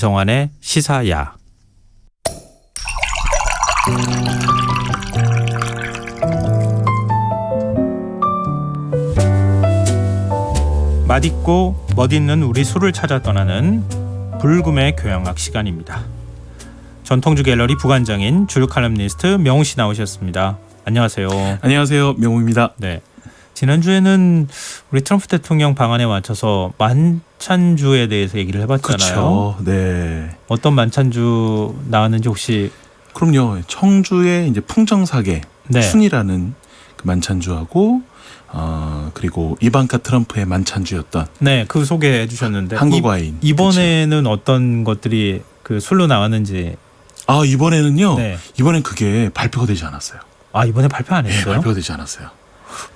안성환의 시사야. 맛있고 멋있는 우리 술을 찾아 떠나는 불금의 교양학 시간입니다. 전통주 갤러리 부관장인 주류 칼럼니스트 명우 씨 나오셨습니다. 안녕하세요. 안녕하세요. 명우입니다. 네. 지난주에는 우리 트럼프 대통령 방안에 맞춰서 만찬주에 대해서 얘기를 해봤잖아요. 그렇죠. 네. 어떤 만찬주 나왔는지 혹시? 그럼요. 청주의 이제 풍정사계 네. 순이라는 그 만찬주하고 그리고 이방카 트럼프의 만찬주였던 네, 그 소개해 주셨는데 한국 와인. 이번에는 어떤 것들이 그 술로 나왔는지. 이번에는요. 네. 이번엔 그게 발표가 되지 않았어요. 이번에 발표 안 네, 했어요? 발표가 되지 않았어요.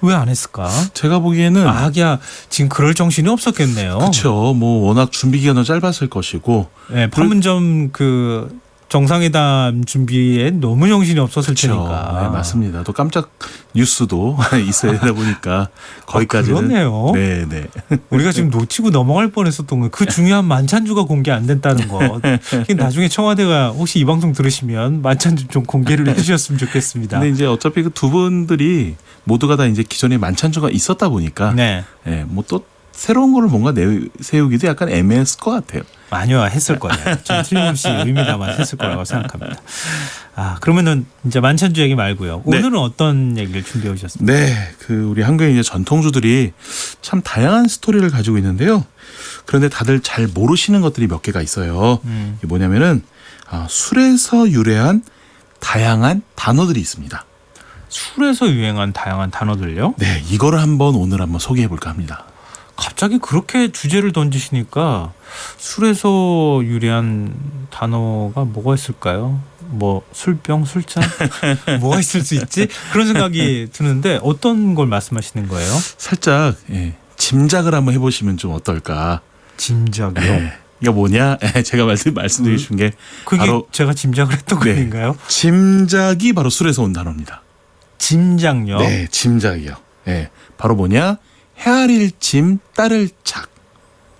왜 안 했을까? 제가 보기에는 하기야 지금 그럴 정신이 없었겠네요. 그렇죠. 뭐 워낙 준비 기간도 짧았을 것이고. 네, 판문점 그 정상회담 준비에 너무 정신이 없었을 그렇죠. 테니까. 네, 맞습니다. 또 깜짝 뉴스도 있어야 되다 보니까 거기까지는. 그렇네요. 네. 우리가 지금 놓치고 넘어갈 뻔했었던 거, 그 중요한 만찬주가 공개 안 됐다는 거. 나중에 청와대가 혹시 이 방송 들으시면 만찬주 좀 공개를 해주셨으면 좋겠습니다. 근데 이제 어차피 그 두 분들이 모두가 다 이제 기존에 만찬주가 있었다 보니까, 네, 뭐 또 새로운 거를 뭔가 내세우기도 약간 애매했을 것 같아요. 아니요, 했을 거예요. 좀 틀림없이 의미 담아 했을 거라고 생각합니다. 그러면은 이제 만찬주 얘기 말고요. 네. 오늘은 어떤 얘기를 준비해 오셨습니까? 네, 그 우리 한국의 이제 전통주들이 참 다양한 스토리를 가지고 있는데요. 그런데 다들 잘 모르시는 것들이 몇 개가 있어요. 이게 뭐냐면은 술에서 유래한 다양한 단어들이 있습니다. 술에서 유행한 다양한 단어들요? 네, 이거를 오늘 한번 소개해 볼까 합니다. 갑자기 그렇게 주제를 던지시니까 술에서 유래한 단어가 뭐가 있을까요? 뭐 술병, 술잔? 뭐가 있을 수 있지? 그런 생각이 드는데 어떤 걸 말씀하시는 거예요? 살짝 짐작을 한번 해보시면 좀 어떨까. 짐작이요? 이게 뭐냐? 제가 말씀드리고 싶은 게 그게 바로 제가 짐작을 했던 거 아닌가요? 짐작이 바로 술에서 온 단어입니다. 짐작요? 네, 짐작이요. 네, 바로 뭐냐? 헤아릴 짐, 따를 작.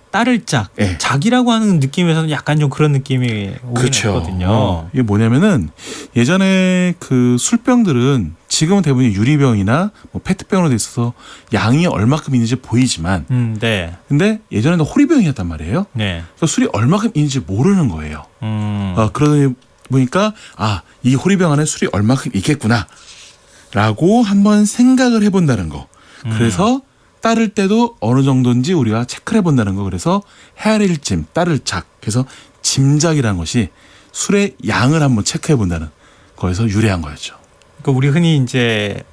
따를 짝. 네. 작이라고 하는 느낌에서는 약간 좀 그런 느낌이 오긴 그렇죠. 했거든요. 이게 뭐냐면은 예전에 그 술병들은 지금은 대부분 유리병이나 뭐 페트병으로 돼 있어서 양이 얼마큼 있는지 보이지만, 네. 근데 예전에는 호리병이었단 말이에요. 네. 그래서 술이 얼마큼 있는지 모르는 거예요. 그러다 보니까 이 호리병 안에 술이 얼마큼 있겠구나 라고 한번 생각을 해본다는 거. 그래서 따를 때도 어느 정도인지 우리가 체크를 해본다는 거. 그래서 헤아릴 짐, 따를 작. 그래서 짐작이라는 것이 술의 양을 한번 체크해본다는 거에서 유래한 거였죠. 그러니까 우리 흔히 이제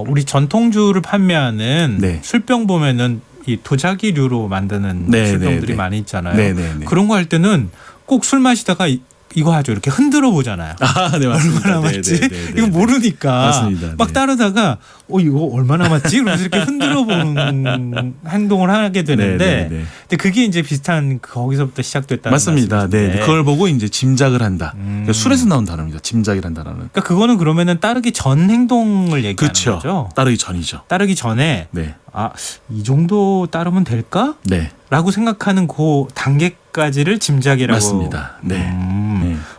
우리 전통주를 판매하는 네. 술병 보면은 이 도자기류로 만드는 술병들이 많이 있잖아요. 네네네. 그런 거 할 때는 꼭 술 마시다가 이거 하죠. 이렇게 흔들어 보잖아요. 네, 맞습니다. 얼마나 맞지? 네. 이거 모르니까 맞습니다. 막 네. 따르다가 이거 얼마나 맞지? 그러면서 이렇게 흔들어 보는 행동을 하게 되는데, 네. 근데 그게 이제 비슷한 거기서부터 시작됐다는 맞습니다. 말씀이신데. 네, 그걸 보고 이제 짐작을 한다. 그러니까 술에서 나온 단어입니다. 짐작이란 단어는. 그러니까 그거는 그러면은 따르기 전 행동을 얘기하는 그렇죠. 거죠. 따르기 전이죠. 따르기 전에 네. 이 정도 따르면 될까? 네. 라고 생각하는 그 단계까지를 짐작이라고. 맞습니다. 네.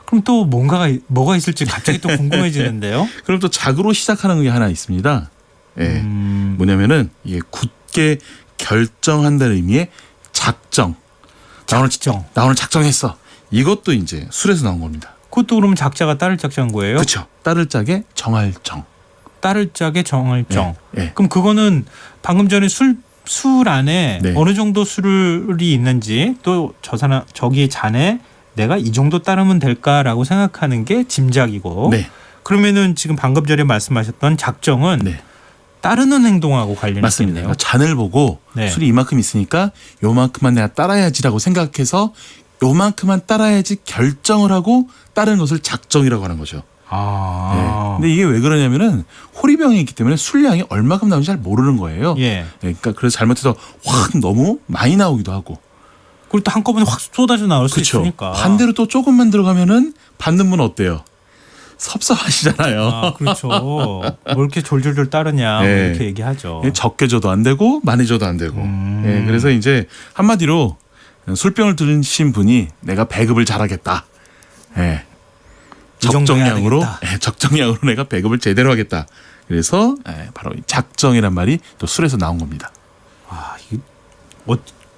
그럼 또 뭐가 있을지 갑자기 또 궁금해지는데요. 그럼 또 작으로 시작하는 게 하나 있습니다. 네. 뭐냐면은 이게 굳게 결정한다는 의미의 작정. 나 오늘 작정했어. 이것도 이제 술에서 나온 겁니다. 그것도 그러면 작자가 따를 짝자인 거예요? 그렇죠. 따를 짝에 정할 정. 따를 짝에 정할 정. 네. 그럼 그거는 방금 전에 술 안에 네. 어느 정도 술이 있는지, 또 저기 잔에 내가 이 정도 따르면 될까라고 생각하는 게 짐작이고. 네. 그러면은 지금 방금 전에 말씀하셨던 작정은 네. 따르는 행동하고 관련이 맞습니다. 있겠네요. 잔을 보고 네. 술이 이만큼 있으니까 요만큼만 내가 따라야지라고 생각해서 요만큼만 따라야지 결정을 하고 따르는 것을 작정이라고 하는 거죠. 네. 근데 이게 왜 그러냐면은 호리병이 있기 때문에 술량이 얼마큼 나오는지 잘 모르는 거예요. 예. 네, 그러니까 그래서 잘못해서 확 너무 많이 나오기도 하고. 그리고 또 한꺼번에 확 쏟아져 나올 수 그렇죠. 있으니까. 반대로 또 조금만 들어가면은 받는 분 어때요? 섭섭하시잖아요. 그렇죠. 뭐 이렇게 졸졸졸 따르냐, 네. 뭐 이렇게 얘기하죠. 적게 줘도 안 되고 많이 줘도 안 되고. 네, 그래서 이제 한마디로 술병을 드신 분이 내가 배급을 잘하겠다. 예. 이 정도 해야 적정량으로 되겠다. 적정량으로 내가 배급을 제대로 하겠다. 그래서 바로 이 작정이란 말이 또 술에서 나온 겁니다. 아,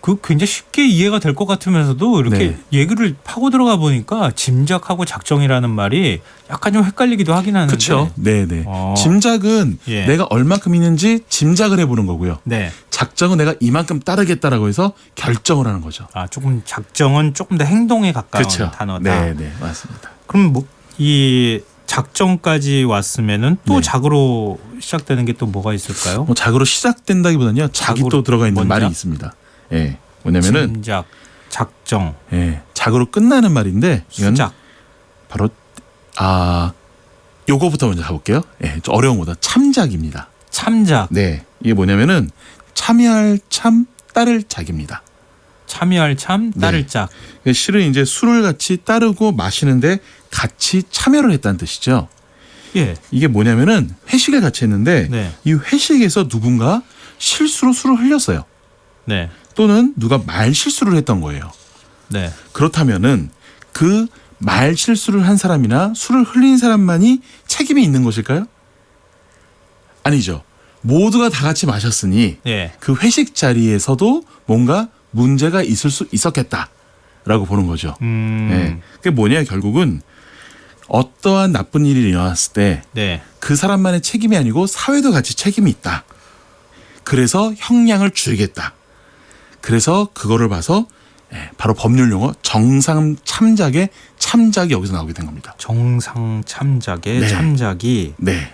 그 굉장히 쉽게 이해가 될 것 같으면서도 이렇게 네. 얘기를 파고 들어가 보니까 짐작하고 작정이라는 말이 약간 좀 헷갈리기도 하긴 하는데. 그렇죠. 네네. 어. 짐작은 예. 내가 얼마큼 있는지 짐작을 해보는 거고요. 네. 작정은 내가 이만큼 따르겠다라고 해서 결정을 하는 거죠. 아, 조금 작정은 조금 더 행동에 가까운 그렇죠. 단어다. 네네 맞습니다. 그럼 뭐 이 작정까지 왔으면은 또 네. 작으로 시작되는 게 또 뭐가 있을까요? 뭐 작으로 시작된다기보다는요. 작이 작으로 또 들어가 있는 먼저? 말이 있습니다. 예. 뭐냐면은 짐작, 작정, 예, 작으로 끝나는 말인데 이건 수작. 바로 요거부터 먼저 가볼게요. 예, 좀 어려운 거다. 참작입니다. 참작. 네, 이게 뭐냐면은 참여할 참 따를 작입니다. 참여할 참, 따를 네. 짝. 실은 이제 술을 같이 따르고 마시는데 같이 참여를 했다는 뜻이죠. 예. 이게 뭐냐면은 회식을 같이 했는데 네. 이 회식에서 누군가 실수로 술을 흘렸어요. 네. 또는 누가 말 실수를 했던 거예요. 네. 그렇다면은 그 말 실수를 한 사람이나 술을 흘린 사람만이 책임이 있는 것일까요? 아니죠. 모두가 다 같이 마셨으니 예. 그 회식 자리에서도 뭔가 문제가 있을 수 있었겠다라고 보는 거죠. 네. 그게 뭐냐 결국은 어떠한 나쁜 일이 일어났을 때 네. 그 사람만의 책임이 아니고 사회도 같이 책임이 있다. 그래서 형량을 줄이겠다. 그래서 그거를 봐서 바로 법률 용어 정상 참작의 참작이 여기서 나오게 된 겁니다. 정상 참작의 네. 참작이 네,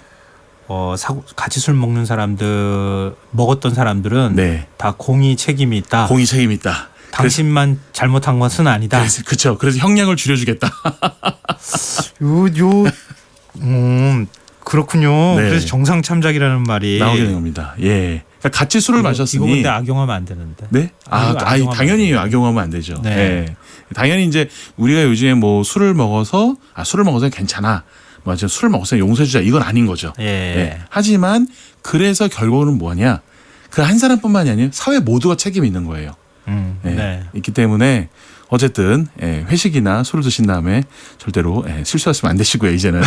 같이 술 먹는 사람들 먹었던 사람들은 네, 다 공이 책임이 있다. 공이 책임이 있다. 당신만 잘못한 것은 아니다. 그렇죠. 그래서 형량을 줄여주겠다. 그렇군요. 네. 그래서 정상 참작이라는 말이 나오게 된 겁니다. 예, 그러니까 같이 술을 마셨으니. 이거 근데 악용하면 안 되는데. 네? 이거 악용하면 당연히 안 악용하면 안 되죠. 네. 네. 당연히 이제 우리가 요즘에 뭐 술을 먹어서 괜찮아. 뭐 술을 먹어서 용서해주자 이건 아닌 거죠. 예. 네. 하지만 그래서 결국은 뭐냐? 그 한 사람뿐만이 아니라 사회 모두가 책임이 있는 거예요. 네. 네. 있기 때문에 어쨌든 회식이나 술을 드신 다음에 절대로 실수하시면 안 되시고요. 이제는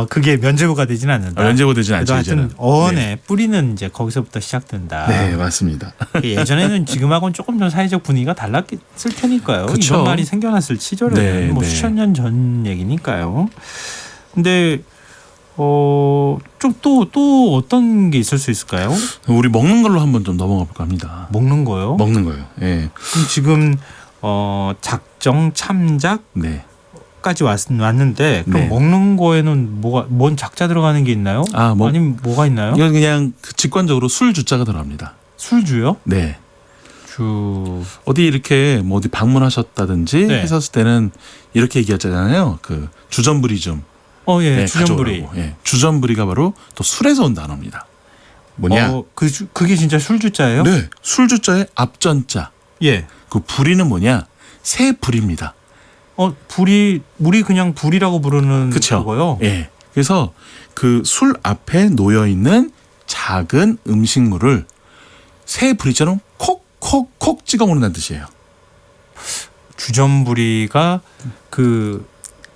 그게 면죄부가 되지는 않는다. 면제고 되진 그래도 않죠. 하여튼 이제는. 언의 뿌리는 이제 거기서부터 시작된다. 네, 맞습니다. 예전에는 지금하고는 조금 좀 사회적 분위기가 달랐을 테니까요. 그쵸. 이런 말이 생겨났을 시절에는 네, 뭐 네. 수천 년 전 얘기니까요. 근데 좀 또 어떤 게 있을 수 있을까요? 우리 먹는 걸로 한번 좀 넘어가 볼까 합니다. 먹는 거요? 먹는 거요. 예. 그럼 지금 작정 참작까지 네. 왔는데 그럼 네. 먹는 거에는 뭔 작자 들어가는 게 있나요? 아니면 뭐가 있나요? 이건 그냥 직관적으로 술 주자가 들어갑니다. 술주요? 네. 주. 어디 이렇게 뭐 어디 방문하셨다든지 네. 했었을 때는 이렇게 얘기하잖아요. 그 주전부리 좀 예, 주전부리. 가져오라고. 예. 주전부리가 바로 또 술에서 온 단어입니다. 뭐냐? 그게 진짜 술주자예요? 네. 술 주자의 앞전자. 예. 그 부리는 뭐냐? 새 불입니다. 우리 그냥 불이라고 부르는 그쵸? 거요. 예. 그래서 그 술 앞에 놓여 있는 작은 음식물을 새 불이처럼 콕콕콕 찍어 먹는다는 뜻이에요. 주전부리가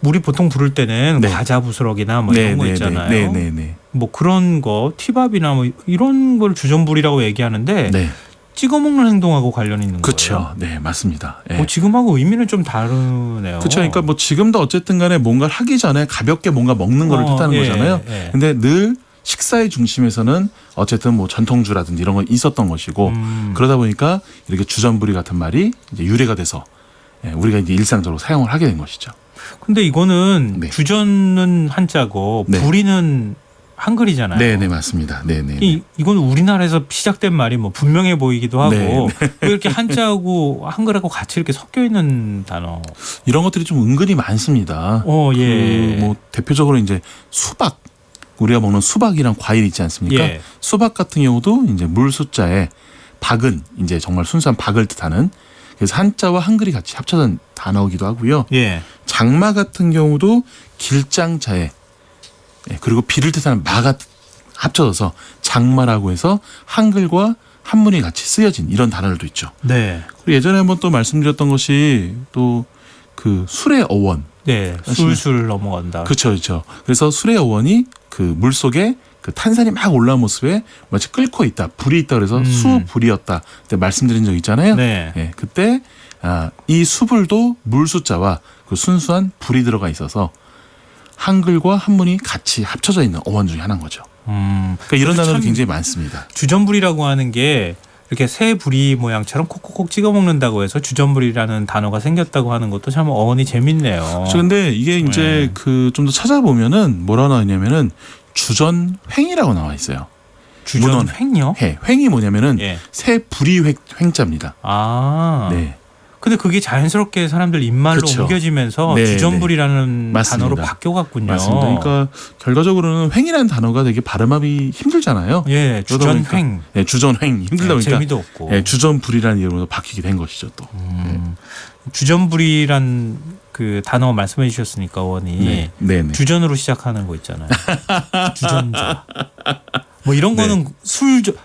우리 보통 부를 때는 네. 과자 부스러기나 뭐 이런 거 있잖아요. 네네네. 뭐 그런 거 티밥이나 뭐 이런 걸 주전부리라고 얘기하는데 네. 찍어 먹는 행동하고 관련 있는 그렇죠. 거예요. 네, 맞습니다. 예. 지금하고 의미는 좀 다르네요. 그렇죠. 그러니까 뭐 지금도 어쨌든 간에 뭔가를 하기 전에 가볍게 뭔가 먹는 거를 뜻하는 거잖아요. 예. 근데 늘 식사의 중심에서는 어쨌든 뭐 전통주라든지 이런 건 있었던 것이고 그러다 보니까 이렇게 주전부리 같은 말이 이제 유래가 돼서 우리가 이제 일상적으로 사용을 하게 된 것이죠. 근데 이거는 네. 주전은 한자고 네. 부리는 한글이잖아요. 네, 맞습니다. 네. 이건 우리나라에서 시작된 말이 뭐 분명해 보이기도 하고 네. 왜 이렇게 한자하고 한글하고 같이 이렇게 섞여 있는 단어. 이런 것들이 좀 은근히 많습니다. 예. 뭐 대표적으로 이제 수박. 우리가 먹는 수박이랑 과일 있지 않습니까? 예. 수박 같은 경우도 이제 물 숫자에 박은 이제 정말 순수한 박을 뜻하는 그래서 한자와 한글이 같이 합쳐진 단어이기도 하고요. 예. 장마 같은 경우도 길장자에 그리고 비를 뜻하는 마가 합쳐져서 장마라고 해서 한글과 한문이 같이 쓰여진 이런 단어들도 있죠. 네. 그리고 예전에 한번 또 말씀드렸던 것이 또 그 술의 어원. 네. 술술 넘어간다. 그렇죠, 그렇죠. 그래서 술의 어원이 그 물 속에 그 탄산이 막 올라온 모습에 마치 끓고 있다, 불이 있다 그래서 수불이었다. 그때 말씀드린 적 있잖아요. 네. 예, 그때 이 수불도 물 숫자와 그 순수한 불이 들어가 있어서 한글과 한문이 같이 합쳐져 있는 어원 중에 하나인 거죠. 그러니까 이런 단어도 굉장히 많습니다. 주전부리라고 하는 게 이렇게 새 부리 모양처럼 콕콕콕 찍어 먹는다고 해서 주전부리라는 단어가 생겼다고 하는 것도 참 어원이 재밌네요. 그런데 이게 이제 그 좀 더 찾아보면은 뭐라 나와있냐면은 주전횡이라고 나와 있어요. 주전횡요? 횡이 뭐냐면은 예. 새 부리 횡자입니다. 아. 네. 근데 그게 자연스럽게 사람들 입말로 그렇죠. 옮겨지면서 네, 주전부리라는 맞습니다. 단어로 바뀌어갔군요. 맞습니다. 그러니까 결과적으로는 횡이라는 단어가 되게 발음하기 힘들잖아요. 예, 주전횡. 네, 주전횡 힘들다 보니까 재미도 없고. 네, 주전부리라는 이름으로 바뀌게 된 것이죠 또. 주전부리란 그 단어 말씀해 주셨으니까 원이 네. 주전으로 시작하는 거 있잖아요. 주전자. 뭐 이런 거는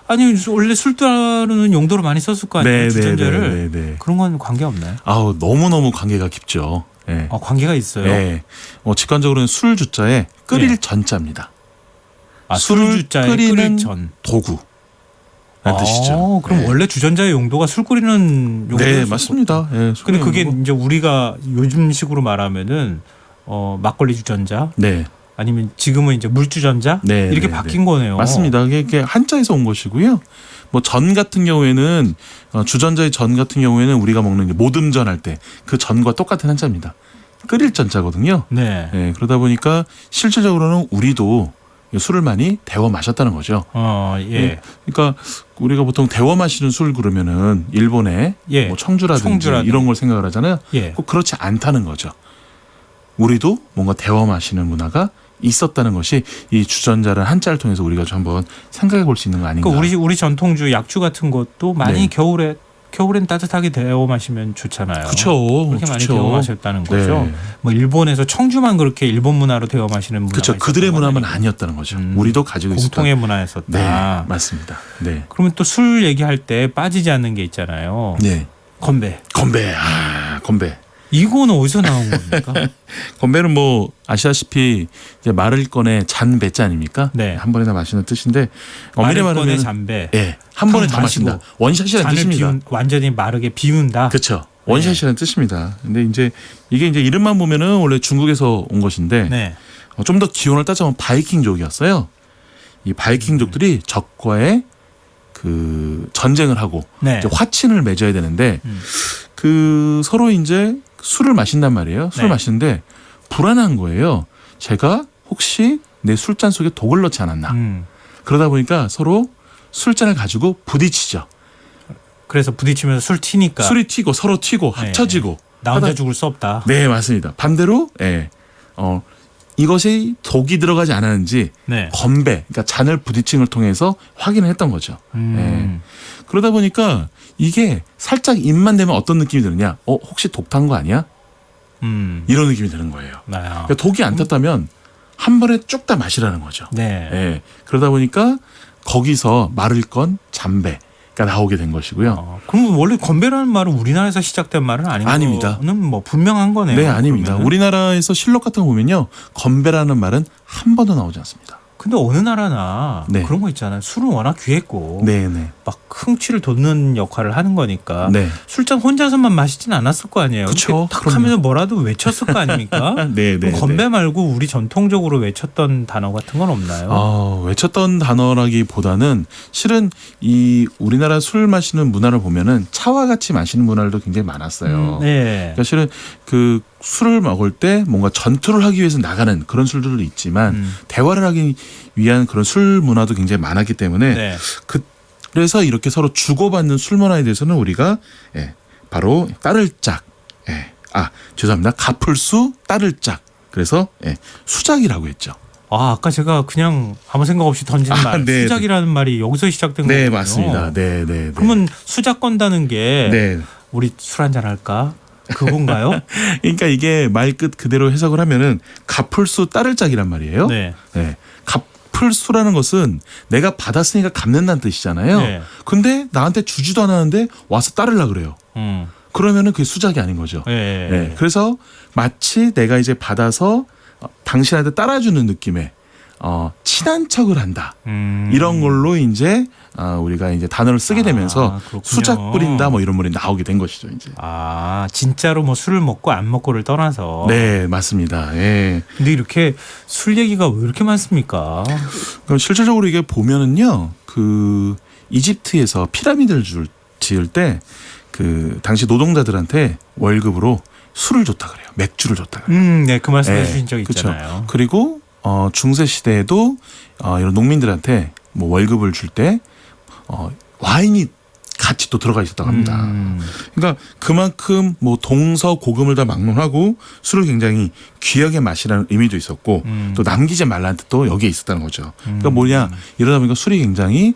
아니 원래 술 다루는 용도로 많이 썼을 거 아니에요. 주전자를. 네. 그런 건 관계 없나요? 아우 너무 관계가 깊죠. 네. 관계가 있어요. 네. 직관적으로는 술 주자에 끓일 전자입니다. 술 주자에 끓일 끓이는 전. 도구. 라는 뜻이죠. 그럼 네. 원래 주전자의 용도가 술 끓이는 용도. 네, 맞습니다. 네, 근데 그게 이제 우리가 요즘식으로 말하면은 막걸리 주전자. 네. 아니면 지금은 이제 물주전자 이렇게 바뀐 거네요. 맞습니다. 이게 한자에서 온 것이고요. 뭐 전 같은 경우에는 주전자의 전 같은 경우에는 우리가 먹는 이제 모듬전 할 때 그 전과 똑같은 한자입니다. 끓일 전자거든요. 네. 네. 그러다 보니까 실질적으로는 우리도 술을 많이 데워 마셨다는 거죠. 예. 그러니까 우리가 보통 데워 마시는 술 그러면은 일본의 뭐 청주라든지 이런 걸 생각을 하잖아요. 예. 꼭 그렇지 않다는 거죠. 우리도 뭔가 데워 마시는 문화가 있었다는 것이 이 주전자를 한자를 통해서 우리가 좀 한번 생각해 볼 수 있는 거 아닌가. 그러니까 우리 전통주 약주 같은 것도 많이 겨울엔 따뜻하게 데워 마시면 좋잖아요. 그렇죠. 그렇게 많이 데워 마셨다는 거죠. 네. 뭐 일본에서 청주만 그렇게 일본 문화로 데워 마시는 문화가 그렇죠. 그들의 문화만 아니었다는 거죠. 우리도 가지고 있었던 공통의 문화였었다. 네, 맞습니다. 네. 그러면 또 술 얘기할 때 빠지지 않는 게 있잖아요. 네. 건배. 건배. 이거는 어디서 나온 겁니까? 건배는 뭐 아시다시피 이제 마를 건에 잔 배자 아닙니까? 네. 한 번에 다 마시는 뜻인데 마를 말하면 건에 잔배. 예, 한 번에 다 마신다. 원샷이라는 뜻입니다. 완전히 마르게 비운다. 그렇죠. 원샷이라는 뜻입니다. 근데 이제 이게 이제 이름만 보면은 원래 중국에서 온 것인데 네. 좀 더 기원을 따져보면 바이킹족이었어요. 이 바이킹족들이 적과의 그 전쟁을 하고 이제 화친을 맺어야 되는데 그 서로 이제 술을 마신단 말이에요. 술을 마시는데 불안한 거예요. 제가 혹시 내 술잔 속에 독을 넣지 않았나. 그러다 보니까 서로 술잔을 가지고 부딪히죠. 그래서 부딪히면서 술 튀니까. 술이 튀고 서로 튀고 합쳐지고. 나 혼자 죽을 수 없다. 네, 맞습니다. 반대로 이것이 독이 들어가지 않았는지 건배, 그러니까 잔을 부딪힘을 통해서 확인을 했던 거죠. 그러다 보니까 이게 살짝 입만 대면 어떤 느낌이 드느냐? 혹시 독 탄 거 아니야? 이런 느낌이 드는 거예요. 그러니까 독이 안 탔다면 한 번에 쭉 다 마시라는 거죠. 네. 그러다 보니까 거기서 마를 건 잔배가 나오게 된 것이고요. 그럼 원래 건배라는 말은 우리나라에서 시작된 말은 아닙니다. 뭐 분명한 거네요. 네, 아닙니다. 그러면은. 우리나라에서 실록 같은 거 보면요, 건배라는 말은 한 번도 나오지 않습니다. 근데 어느 나라나 그런 거 있잖아요. 술은 워낙 귀했고 막 흥취를 돋는 역할을 하는 거니까 술잔 혼자서만 마시진 않았을 거 아니에요. 그렇죠. 탁 하면서 뭐라도 외쳤을 거 아닙니까? 그럼 건배 말고 우리 전통적으로 외쳤던 단어 같은 건 없나요? 외쳤던 단어라기보다는 실은 이 우리나라 술 마시는 문화를 보면은 차와 같이 마시는 문화도 굉장히 많았어요. 그러니까 실은 그 술을 먹을 때 뭔가 전투를 하기 위해서 나가는 그런 술들도 있지만 대화를 하기 위한 그런 술 문화도 굉장히 많았기 때문에 그래서 이렇게 서로 주고받는 술 문화에 대해서는 우리가 바로 따를짝 죄송합니다. 가풀수 따를짝 그래서 수작이라고 했죠. 아까 제가 그냥 아무 생각 없이 던진 말 수작이라는 말이 여기서 시작된 거군요. 네, 맞습니다. 네. 그러면 수작 건다는 게 우리 술 한잔 할까? 그건가요? 그러니까 이게 말끝 그대로 해석을 하면은 가풀수 따를짝이란 말이에요. 갚을 수라는 것은 내가 받았으니까 갚는다는 뜻이잖아요. 네. 근데 나한테 주지도 않았는데 와서 따르려 그래요. 그러면은 그게 수작이 아닌 거죠. 네. 네. 그래서 마치 내가 이제 받아서 당신한테 따라주는 느낌의 친한 척을 한다. 이런 걸로 이제 우리가 이제 단어를 쓰게 되면서 그렇군요. 수작 부린다 뭐 이런 말이 나오게 된 것이죠. 이제. 진짜로 뭐 술을 먹고 안 먹고를 떠나서. 네, 맞습니다. 예. 근데 이렇게 술 얘기가 왜 이렇게 많습니까? 그럼 실질적으로 이게 보면은요, 그 이집트에서 피라미드를 지을 때 그 당시 노동자들한테 월급으로 술을 줬다 그래요. 맥주를 줬다 그래요. 네, 그 말씀해 네, 주신 적 그쵸. 있잖아요. 그리고 중세 시대에도 이런 농민들한테 뭐 월급을 줄 때 와인이 같이 또 들어가 있었다고 합니다. 그러니까 그만큼 뭐 동서고금을 다 막론하고 술을 굉장히 귀하게 마시라는 의미도 있었고 또 남기지 말라는 뜻도 여기에 있었다는 거죠. 그러니까 뭐냐, 이러다 보니까 술이 굉장히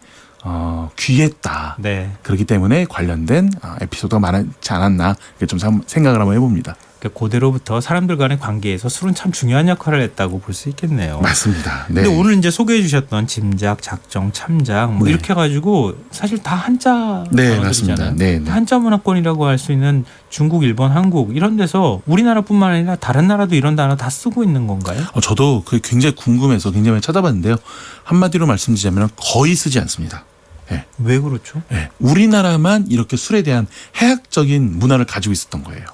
귀했다. 네. 그렇기 때문에 관련된 에피소드가 많지 않았나 이렇게 좀 생각을 한번 해봅니다. 그러니까 고대로부터 사람들 간의 관계에서 술은 참 중요한 역할을 했다고 볼 수 있겠네요. 맞습니다. 네. 근데 오늘 이제 소개해 주셨던 짐작, 작정, 참작 뭐 네. 이렇게 해가지고 사실 다 한자 네, 단어들이잖아요. 맞습니다. 네, 네. 한자 문화권이라고 할 수 있는 중국, 일본, 한국 이런 데서 우리나라뿐만 아니라 다른 나라도 이런 단어 다 쓰고 있는 건가요? 저도 그게 굉장히 궁금해서 굉장히 많이 찾아봤는데요. 한마디로 말씀드리자면 거의 쓰지 않습니다. 네. 왜 그렇죠? 네. 우리나라만 이렇게 술에 대한 해학적인 문화를 가지고 있었던 거예요.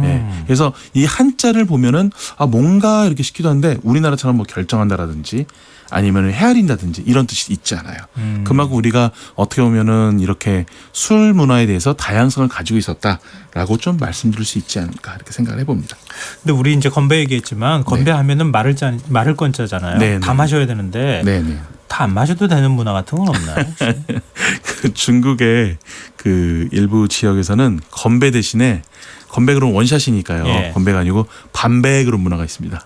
네. 그래서 이 한자를 보면은 뭔가 이렇게 싶기도 한데 우리나라처럼 뭐 결정한다라든지 아니면 헤아린다든지 이런 뜻이 있지 않아요. 그만큼 우리가 어떻게 보면은 이렇게 술 문화에 대해서 다양성을 가지고 있었다라고 좀 말씀드릴 수 있지 않을까 이렇게 생각을 해봅니다. 근데 우리 이제 건배 얘기했지만 건배하면은 말을 건자잖아요. 네, 다 네. 마셔야 되는데 네네. 다 안 마셔도 되는 문화 같은 건 없나요? 혹시? 그 중국의 그 일부 지역에서는 건배 대신에 건배 그럼 원샷이니까요. 예. 건배가 아니고 반배 그런 문화가 있습니다.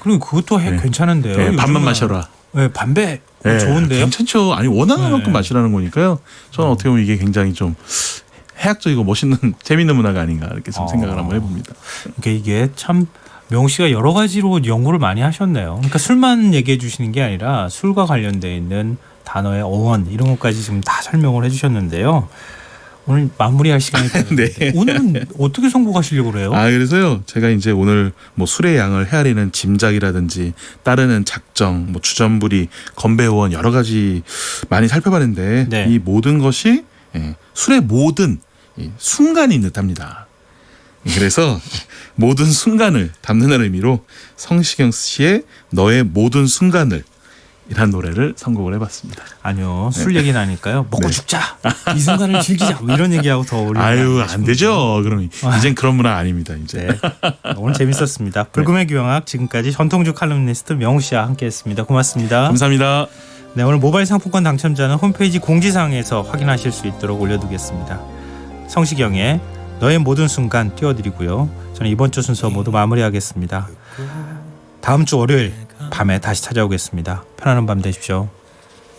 그럼 그것도 네. 괜찮은데요. 네, 반만 요즘은. 마셔라. 네, 반배 네, 좋은데요. 괜찮죠. 아니 원하는 네. 만큼 마시라는 거니까요. 저는 어떻게 보면 이게 굉장히 좀 해학적이고 멋있는 재밌는 문화가 아닌가 이렇게 좀 생각을 한번 해봅니다. 그러니까 이게 참 명호 씨가 여러 가지로 연구를 많이 하셨네요. 그러니까 술만 얘기해 주시는 게 아니라 술과 관련돼 있는 단어의 어원 이런 것까지 지금 다 설명을 해주셨는데요. 오늘 마무리할 시간이 됐는데 네. 오늘은 어떻게 선곡하시려고 그래요? 그래서요. 제가 이제 오늘 뭐 술의 양을 헤아리는 짐작이라든지 따르는 작정, 뭐 주전부리, 건배호원 여러 가지 많이 살펴봤는데 네. 이 모든 것이 술의 모든 순간인 듯합니다. 그래서 모든 순간을 담는다는 의미로 성시경 씨의 너의 모든 순간을 이란 노래를 선곡을 해봤습니다. 아니요. 술 얘기 나니까요. 먹고 네. 죽자. 이 순간을 즐기자. 뭐 이런 얘기하고 더 어울리는 안 되죠. 그럼 이젠 그런 문화 아닙니다. 이제. 네. 오늘 재밌었습니다. 불금의 귀영학 지금까지 전통주 칼럼니스트 명호 씨와 함께했습니다. 고맙습니다. 감사합니다. 네, 오늘 모바일 상품권 당첨자는 홈페이지 공지사항에서 확인하실 수 있도록 올려두겠습니다. 성시경의 너의 모든 순간 띄워드리고요. 저는 이번 주 순서 모두 마무리하겠습니다. 다음 주 월요일 밤에 다시 찾아오겠습니다. 편안한 밤 되십시오.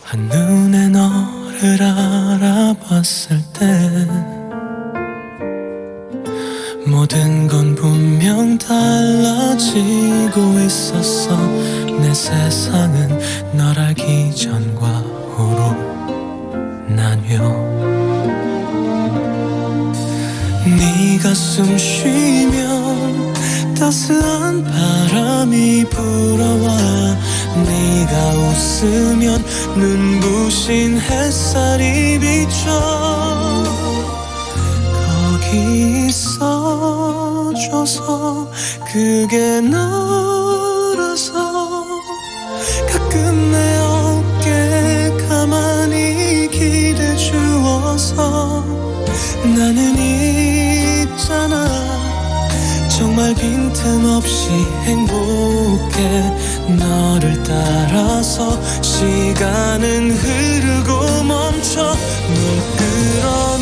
한눈에 너를 알아봤을 때 모든 건 분명 달라지고 있었어. 내 세상은 널 알기 전과 후로 나뉘어. 네가 숨 쉬면 따스한 바람이 불어와. 네가 웃으면 눈부신 햇살이 비춰. 거기 있어줘서 그게 너라서 가끔 내 어깨에 가만히 기대 주어서 나는 있잖아. 정말 빈틈없이 행복해. 너를 따라서 시간은 흐르고 멈춰. 널 끌어